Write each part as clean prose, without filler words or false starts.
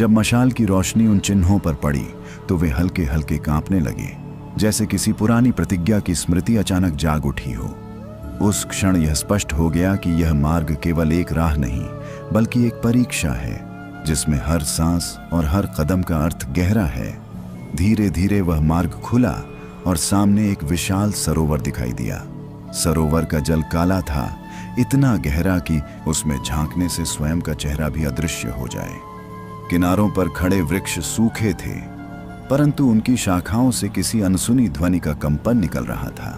जब मशाल की रोशनी उन चिन्हों पर पड़ी तो वे हल्के हल्के कांपने लगे, जैसे किसी पुरानी प्रतिज्ञा की स्मृति अचानक जाग उठी हो। उस क्षण यह स्पष्ट हो गया कि यह मार्ग केवल एक राह नहीं बल्कि एक परीक्षा है, जिसमें हर सांस और हर कदम का अर्थ गहरा है। धीरे धीरे वह मार्ग खुला और सामने एक विशाल सरोवर दिखाई दिया। सरोवर का जल काला था, इतना गहरा कि उसमें झांकने से स्वयं का चेहरा भी अदृश्य हो जाए। किनारों पर खड़े वृक्ष सूखे थे, परंतु उनकी शाखाओं से किसी अनसुनी ध्वनि का कंपन निकल रहा था,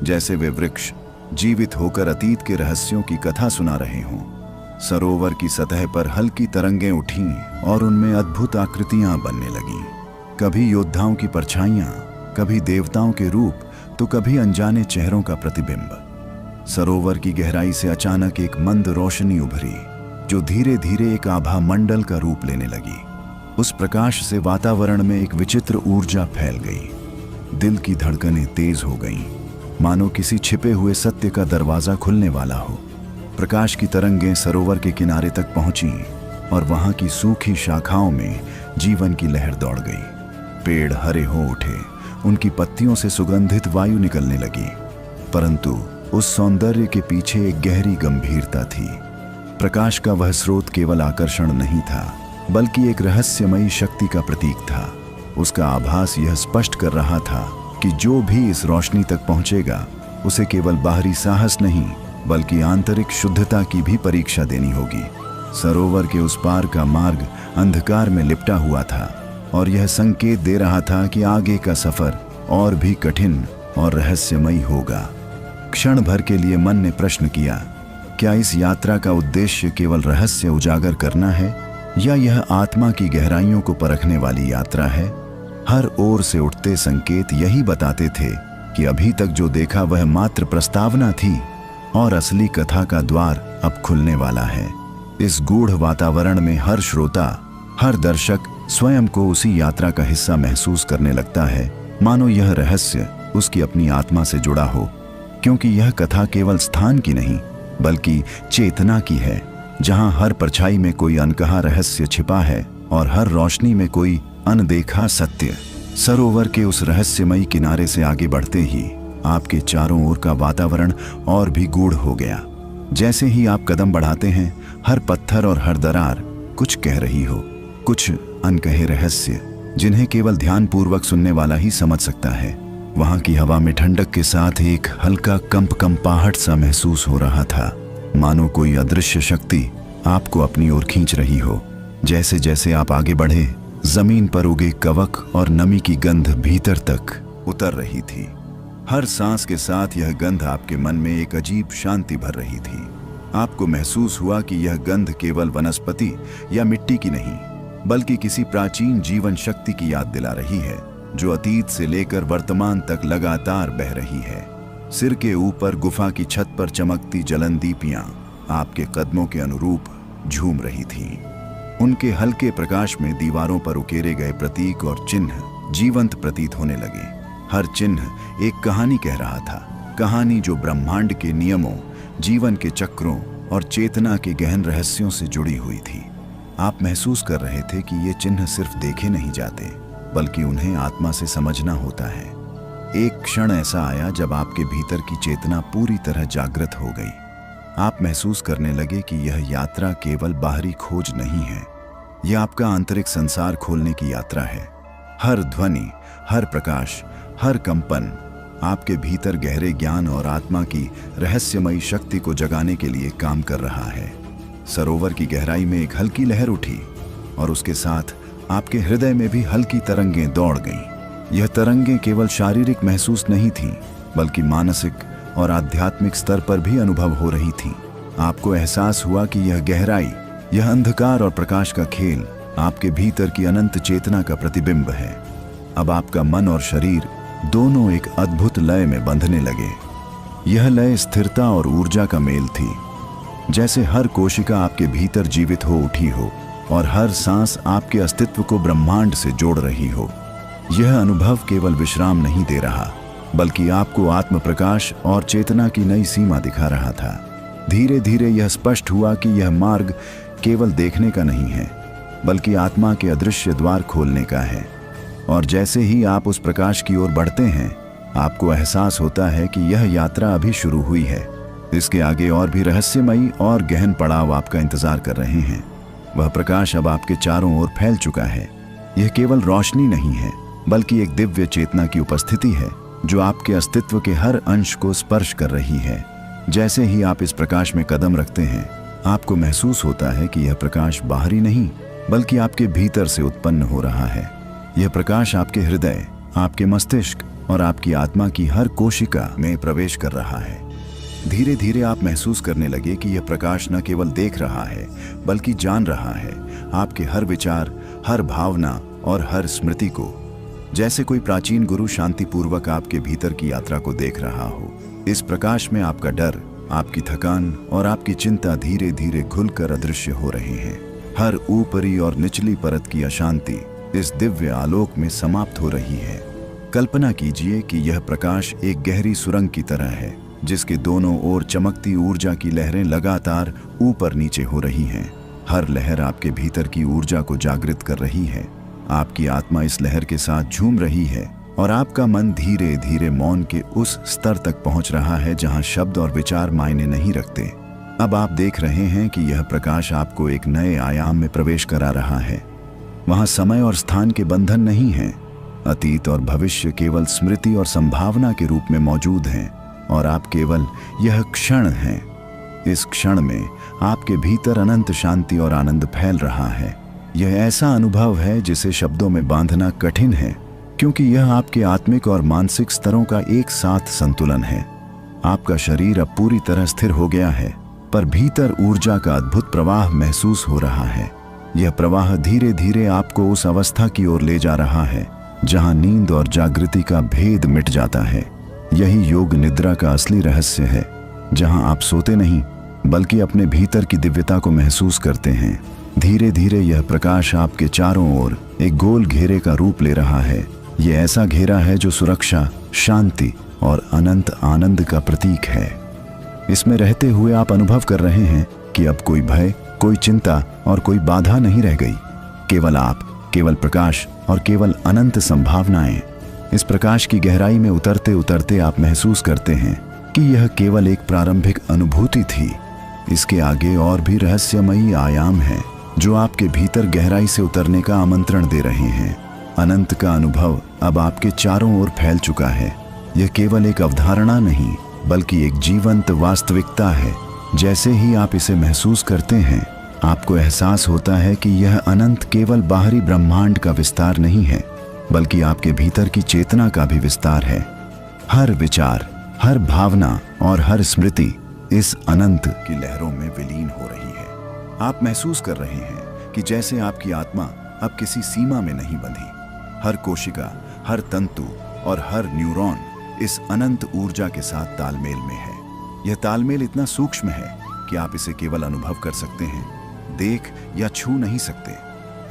जैसे वे वृक्ष जीवित होकर अतीत के रहस्यों की कथा सुना रहे हों। सरोवर की सतह पर हल्की तरंगें उठीं और उनमें अद्भुत आकृतियां बनने लगीं। कभी योद्धाओं की परछाइयां, कभी देवताओं के रूप, तो कभी अनजाने चेहरों का प्रतिबिंब। सरोवर की गहराई से अचानक एक मंद रोशनी उभरी, जो धीरे धीरे एक आभा मंडल का रूप लेने लगी। उस प्रकाश से वातावरण में एक विचित्र ऊर्जा फैल गई। दिल की धड़कनें तेज हो गईं, मानो किसी छिपे हुए सत्य का दरवाजा खुलने वाला हो। प्रकाश की तरंगें सरोवर के किनारे तक पहुंची और वहां की सूखी शाखाओं में जीवन की लहर दौड़ गई। पेड़ हरे हो उठे, उनकी पत्तियों से सुगंधित वायु निकलने लगी, परंतु उस सौंदर्य के पीछे एक गहरी गंभीरता थी। प्रकाश का वह स्रोत केवल आकर्षण नहीं था, बल्कि एक रहस्यमयी शक्ति का प्रतीक था। उसका आभास यह स्पष्ट कर रहा था कि जो भी इस रोशनी तक पहुंचेगा, उसे केवल बाहरी साहस नहीं बल्कि आंतरिक शुद्धता की भी परीक्षा देनी होगी। सरोवर के उस पार का मार्ग अंधकार में लिपटा हुआ था और यह संकेत दे रहा था कि आगे का सफर और भी कठिन और रहस्यमयी होगा। क्षण भर के लिए मन ने प्रश्न किया, क्या इस यात्रा का उद्देश्य केवल रहस्य उजागर करना है या यह आत्मा की गहराइयों को परखने वाली यात्रा है? हर ओर से उठते संकेत यही बताते थे कि अभी तक जो देखा वह मात्र प्रस्तावना थी और असली कथा का द्वार अब खुलने वाला है। इस गूढ़ वातावरण में हर श्रोता, हर दर्शक स्वयं को उसी यात्रा का हिस्सा महसूस करने लगता है, मानो यह रहस्य उसकी अपनी आत्मा से जुड़ा हो। क्योंकि यह कथा केवल स्थान की नहीं बल्कि चेतना की है, जहां हर परछाई में कोई अनकहा रहस्य छिपा है और हर रोशनी में कोई अनदेखा सत्य। सरोवर के उस रहस्यमयी किनारे से आगे बढ़ते ही आपके चारों ओर का वातावरण और भी गूढ़ हो गया। जैसे ही आप कदम बढ़ाते हैं, हर पत्थर और हर दरार कुछ कह रही हो, कुछ अनकहे रहस्य जिन्हें केवल ध्यानपूर्वक सुनने वाला ही समझ सकता है। वहां की हवा में ठंडक के साथ एक हल्का कंपाहट सा महसूस हो रहा था, मानो कोई अदृश्य शक्ति आपको अपनी ओर खींच रही हो। जैसे जैसे आप आगे बढ़े, जमीन पर उगे कवक और नमी की गंध भीतर तक उतर रही थी। हर सांस के साथ यह गंध आपके मन में एक अजीब शांति भर रही थी। आपको महसूस हुआ कि यह गंध केवल वनस्पति या मिट्टी की नहीं बल्कि किसी प्राचीन जीवन शक्ति की याद दिला रही है, जो अतीत से लेकर वर्तमान तक लगातार बह रही है। सिर के ऊपर गुफा की छत पर चमकती जलन दीपियां आपके कदमों के अनुरूप झूम रही थीं। उनके हल्के प्रकाश में दीवारों पर उकेरे गए प्रतीक और चिन्ह जीवंत प्रतीत होने लगे। हर चिन्ह एक कहानी कह रहा था, कहानी जो ब्रह्मांड के नियमों, जीवन के चक्रों और चेतना के गहन रहस्यों से जुड़ी हुई थी। आप महसूस कर रहे थे कि ये चिन्ह सिर्फ देखे नहीं जाते बल्कि उन्हें आत्मा से समझना होता है। एक क्षण ऐसा आया जब आपके भीतर की चेतना पूरी तरह जागृत हो गई। आप महसूस करने लगे कि यह यात्रा केवल बाहरी खोज नहीं है, यह आपका आंतरिक संसार खोलने की यात्रा है। हर ध्वनि, हर प्रकाश, हर कंपन आपके भीतर गहरे ज्ञान और आत्मा की रहस्यमयी शक्ति को जगाने के लिए काम कर रहा है। सरोवर की गहराई में एक हल्की लहर उठी और उसके साथ आपके हृदय में भी हल्की तरंगें दौड़ गईं। यह तरंगें केवल शारीरिक महसूस नहीं थीं बल्कि मानसिक और आध्यात्मिक स्तर पर भी अनुभव हो रही थीं। आपको एहसास हुआ कि यह गहराई, यह अंधकार और प्रकाश का खेल आपके भीतर की अनंत चेतना का प्रतिबिंब है। अब आपका मन और शरीर दोनों एक अद्भुत लय में बंधने लगे। यह लय स्थिरता और ऊर्जा का मेल थी, जैसे हर कोशिका आपके भीतर जीवित हो उठी हो और हर सांस आपके अस्तित्व को ब्रह्मांड से जोड़ रही हो। यह अनुभव केवल विश्राम नहीं दे रहा बल्कि आपको आत्म प्रकाश और चेतना की नई सीमा दिखा रहा था। धीरे धीरे यह स्पष्ट हुआ कि यह मार्ग केवल देखने का नहीं है बल्कि आत्मा के अदृश्य द्वार खोलने का है। और जैसे ही आप उस प्रकाश की ओर बढ़ते हैं, आपको एहसास होता है कि यह यात्रा अभी शुरू हुई है। इसके आगे और भी रहस्यमयी और गहन पड़ाव आपका इंतजार कर रहे हैं। वह प्रकाश अब आपके चारों ओर फैल चुका है। यह केवल रोशनी नहीं है, बल्कि एक दिव्य चेतना की उपस्थिति है जो आपके अस्तित्व के हर अंश को स्पर्श कर रही है। जैसे ही आप इस प्रकाश में कदम रखते हैं, आपको महसूस होता है कि यह प्रकाश बाहरी नहीं, बल्कि आपके भीतर से उत्पन्न हो रहा है। यह प्रकाश आपके हृदय, आपके मस्तिष्क और आपकी आत्मा की हर कोशिका में प्रवेश कर रहा है। धीरे धीरे आप महसूस करने लगे कि यह प्रकाश न केवल देख रहा है, बल्कि जान रहा है आपके हर विचार, हर भावना और हर स्मृति को। जैसे कोई प्राचीन गुरु शांतिपूर्वक आपके भीतर की यात्रा को देख रहा हो। इस प्रकाश में आपका डर, आपकी थकान और आपकी चिंता धीरे धीरे घुलकर अदृश्य हो रहे हैं। हर ऊपरी और निचली परत की अशांति इस दिव्य आलोक में समाप्त हो रही है। कल्पना कीजिए कि यह प्रकाश एक गहरी सुरंग की तरह है, जिसके दोनों ओर चमकती ऊर्जा की लहरें लगातार ऊपर नीचे हो रही हैं। हर लहर आपके भीतर की ऊर्जा को जागृत कर रही है। आपकी आत्मा इस लहर के साथ झूम रही है और आपका मन धीरे धीरे मौन के उस स्तर तक पहुंच रहा है जहां शब्द और विचार मायने नहीं रखते। अब आप देख रहे हैं कि यह प्रकाश आपको एक नए आयाम में प्रवेश करा रहा है। वहां समय और स्थान के बंधन नहीं हैं। अतीत और भविष्य केवल स्मृति और संभावना के रूप में मौजूद हैं और आप केवल यह क्षण हैं। इस क्षण में आपके भीतर अनंत शांति और आनंद फैल रहा है। यह ऐसा अनुभव है जिसे शब्दों में बांधना कठिन है, क्योंकि यह आपके आत्मिक और मानसिक स्तरों का एक साथ संतुलन है। आपका शरीर अब पूरी तरह स्थिर हो गया है, पर भीतर ऊर्जा का अद्भुत प्रवाह महसूस हो रहा है। यह प्रवाह धीरे धीरे आपको उस अवस्था की ओर ले जा रहा है जहां नींद और जागृति का भेद मिट जाता है। यही योग निद्रा का असली रहस्य है, जहां आप सोते नहीं, बल्कि अपने भीतर की दिव्यता को महसूस करते हैं। धीरे धीरे यह प्रकाश आपके चारों ओर एक गोल घेरे का रूप ले रहा है। यह ऐसा घेरा है जो सुरक्षा, शांति और अनंत आनंद का प्रतीक है। इसमें रहते हुए आप अनुभव कर रहे हैं कि अब कोई भय, कोई चिंता और कोई बाधा नहीं रह गई। केवल आप, केवल प्रकाश और केवल अनंत संभावनाएं। इस प्रकाश की गहराई में उतरते उतरते आप महसूस करते हैं कि यह केवल एक प्रारंभिक अनुभूति थी। इसके आगे और भी रहस्यमयी आयाम हैं जो आपके भीतर गहराई से उतरने का आमंत्रण दे रहे हैं। अनंत का अनुभव अब आपके चारों ओर फैल चुका है। यह केवल एक अवधारणा नहीं, बल्कि एक जीवंत वास्तविकता है। जैसे ही आप इसे महसूस करते हैं, आपको एहसास होता है कि यह अनंत केवल बाहरी ब्रह्मांड का विस्तार नहीं है, बल्कि आपके भीतर की चेतना का भी विस्तार है। हर विचार, हर भावना और हर स्मृति इस अनंत की लहरों में विलीन हो रही है। आप महसूस कर रहे हैं कि जैसे आपकी आत्मा अब किसी सीमा में नहीं बंधी। हर कोशिका, हर तंतु और हर न्यूरॉन इस अनंत ऊर्जा के साथ तालमेल में है। यह तालमेल इतना सूक्ष्म है कि आप इसे केवल अनुभव कर सकते हैं, देख या छू नहीं सकते।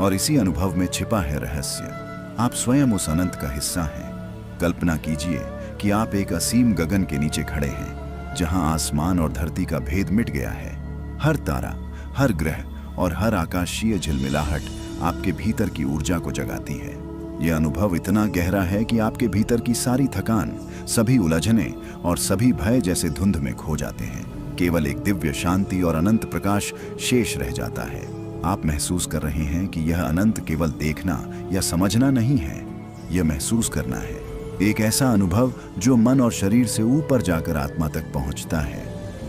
और इसी अनुभव में छिपा है रहस्य। आप स्वयं उस अनंत का हिस्सा हैं। कल्पना कीजिए कि आप एक असीम गगन के नीचे खड़े हैं, जहां आसमान और धरती का भेद मिट गया है। हर तारा, हर ग्रह और हर आकाशीय झिलमिलाहट आपके भीतर की ऊर्जा को जगाती है। यह अनुभव इतना गहरा है कि आपके भीतर की सारी थकान, सभी उलझने और सभी भय जैसे धुंध में खो जाते हैं। केवल एक दिव्य शांति और अनंत प्रकाश शेष रह जाता है। आप महसूस कर रहे हैं कि यह अनंत केवल देखना या समझना नहीं है, यह महसूस करना है। एक ऐसा अनुभव जो मन और शरीर से ऊपर जाकर आत्मा तक पहुंचता है।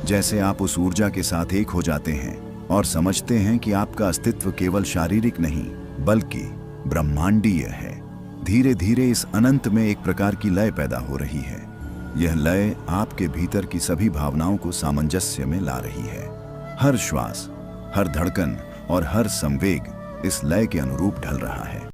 जैसे आप उस ऊर्जा के साथ एक हो जाते हैं और समझते हैं कि आपका अस्तित्व केवल शारीरिक नहीं, बल्कि ब्रह्मांडीय है। धीरे धीरे इस अनंत में एक प्रकार की लय पैदा हो रही है। यह लय आपके भीतर की सभी भावनाओं को सामंजस्य में ला रही है। हर श्वास, हर धड़कन और हर संवेग इस लय के अनुरूप ढल रहा है।